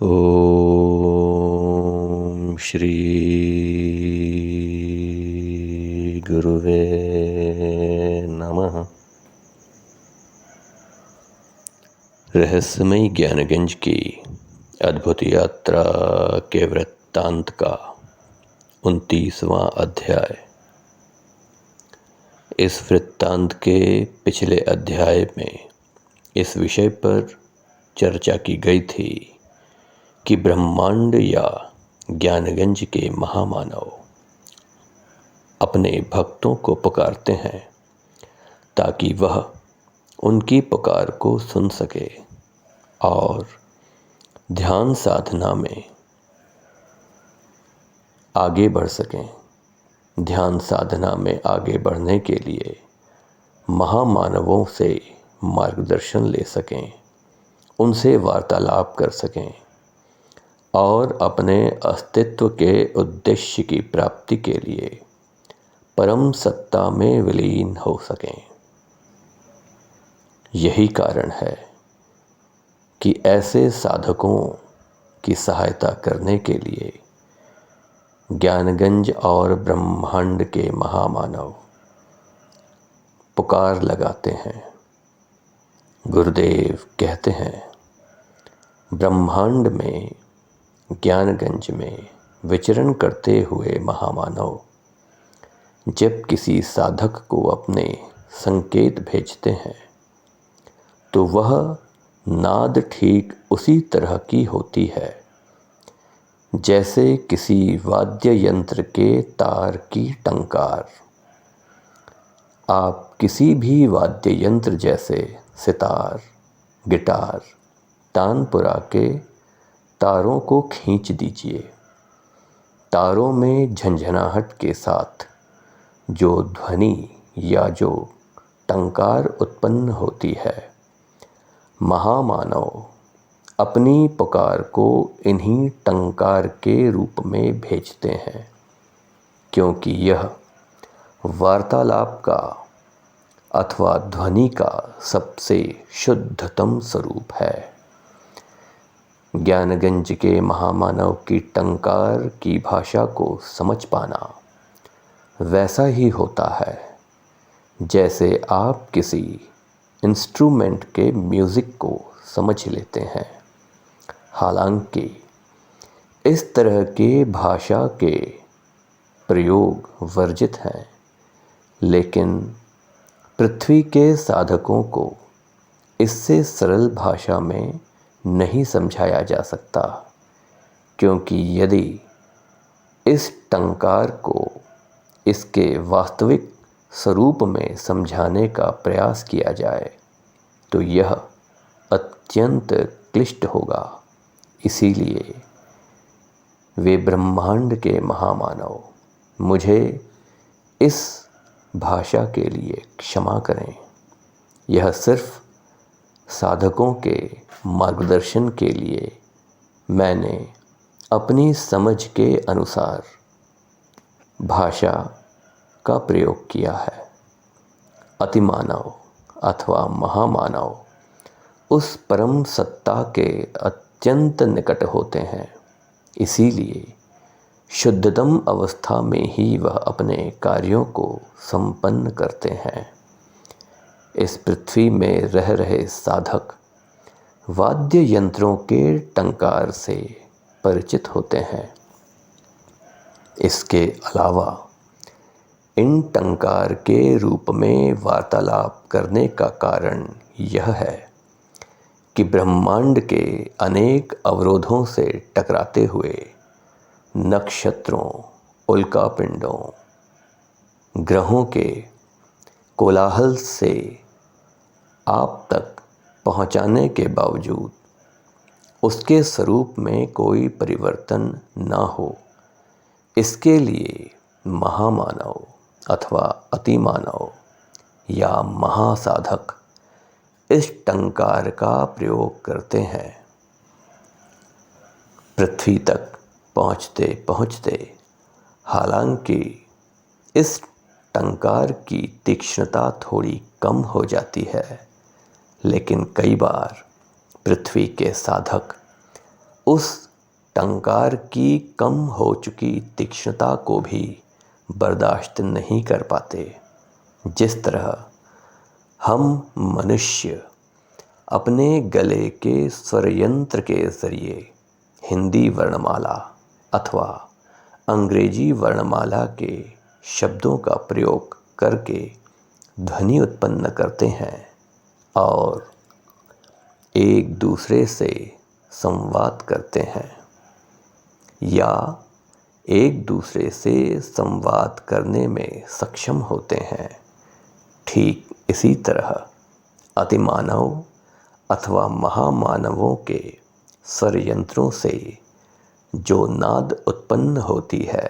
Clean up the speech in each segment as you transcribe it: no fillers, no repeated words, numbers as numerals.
ओम श्री गुरुवे नमः। रहस्यमयी ज्ञानगंज की अद्भुत यात्रा के वृत्तांत का 29वां अध्याय। इस वृत्तांत के पिछले अध्याय में इस विषय पर चर्चा की गई थी कि ब्रह्मांड या ज्ञानगंज के महामानव अपने भक्तों को पुकारते हैं ताकि वह उनकी पुकार को सुन सके और ध्यान साधना में आगे बढ़ सकें। ध्यान साधना में आगे बढ़ने के लिए महामानवों से मार्गदर्शन ले सकें, उनसे वार्तालाप कर सकें और अपने अस्तित्व के उद्देश्य की प्राप्ति के लिए परम सत्ता में विलीन हो सकें। यही कारण है कि ऐसे साधकों की सहायता करने के लिए ज्ञानगंज और ब्रह्मांड के महामानव पुकार लगाते हैं। गुरुदेव कहते हैं, ब्रह्मांड में ज्ञानगंज में विचरण करते हुए महामानव जब किसी साधक को अपने संकेत भेजते हैं तो वह नाद ठीक उसी तरह की होती है जैसे किसी वाद्य यंत्र के तार की टंकार। आप किसी भी वाद्य यंत्र जैसे सितार, गिटार, तानपुरा के तारों को खींच दीजिए। तारों में झंझनाहट के साथ जो ध्वनि या जो टंकार उत्पन्न होती है, महामानव अपनी पुकार को इन्हीं टंकार के रूप में भेजते हैं, क्योंकि यह वार्तालाप का अथवा ध्वनि का सबसे शुद्धतम स्वरूप है। ज्ञानगंज के महामानव की टंकार की भाषा को समझ पाना वैसा ही होता है जैसे आप किसी इंस्ट्रूमेंट के म्यूज़िक को समझ लेते हैं। हालांकि इस तरह के भाषा के प्रयोग वर्जित हैं, लेकिन पृथ्वी के साधकों को इससे सरल भाषा में नहीं समझाया जा सकता, क्योंकि यदि इस टंकार को इसके वास्तविक स्वरूप में समझाने का प्रयास किया जाए तो यह अत्यंत क्लिष्ट होगा। इसीलिए वे ब्रह्मांड के महामानव मुझे इस भाषा के लिए क्षमा करें। यह सिर्फ साधकों के मार्गदर्शन के लिए मैंने अपनी समझ के अनुसार भाषा का प्रयोग किया है। अतिमानव अथवा महामानव उस परम सत्ता के अत्यंत निकट होते हैं, इसीलिए शुद्धतम अवस्था में ही वह अपने कार्यों को संपन्न करते हैं। इस पृथ्वी में रह रहे साधक वाद्य यंत्रों के टंकार से परिचित होते हैं। इसके अलावा इन टंकार के रूप में वार्तालाप करने का कारण यह है कि ब्रह्मांड के अनेक अवरोधों से टकराते हुए नक्षत्रों, उल्कापिंडों, ग्रहों के कोलाहल से आप तक पहुंचाने के बावजूद उसके स्वरूप में कोई परिवर्तन न हो, इसके लिए महामानव अथवा अतिमानव या महासाधक इस टंकार का प्रयोग करते हैं। पृथ्वी तक पहुँचते पहुँचते हालांकि इस टंकार की तीक्ष्णता थोड़ी कम हो जाती है, लेकिन कई बार पृथ्वी के साधक उस टंकार की कम हो चुकी तीक्ष्णता को भी बर्दाश्त नहीं कर पाते। जिस तरह हम मनुष्य अपने गले के स्वरयंत्र के ज़रिए हिंदी वर्णमाला अथवा अंग्रेजी वर्णमाला के शब्दों का प्रयोग करके ध्वनि उत्पन्न करते हैं और एक दूसरे से संवाद करते हैं या एक दूसरे से संवाद करने में सक्षम होते हैं, ठीक इसी तरह अतिमानव अथवा महामानवों के स्वर यंत्रों से जो नाद उत्पन्न होती है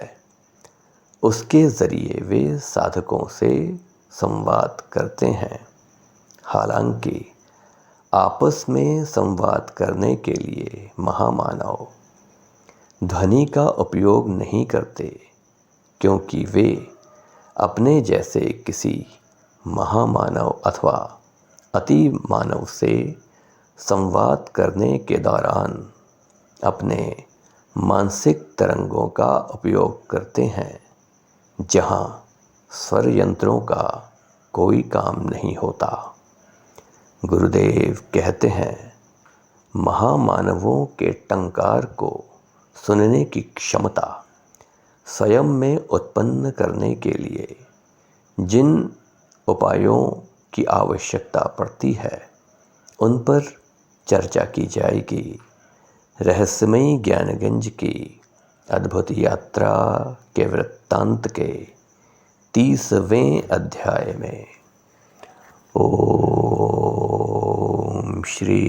उसके ज़रिए वे साधकों से संवाद करते हैं। हालांकि आपस में संवाद करने के लिए महामानव ध्वनि का उपयोग नहीं करते, क्योंकि वे अपने जैसे किसी महामानव अथवा अति मानव से संवाद करने के दौरान अपने मानसिक तरंगों का उपयोग करते हैं, जहाँ स्वर यंत्रों का कोई काम नहीं होता। गुरुदेव कहते हैं, महामानवों के टंकार को सुनने की क्षमता स्वयं में उत्पन्न करने के लिए जिन उपायों की आवश्यकता पड़ती है उन पर चर्चा की जाएगी रहस्यमयी ज्ञानगंज की अद्भुत यात्रा के वृत्तांत के 30वें अध्याय में। ओम श्री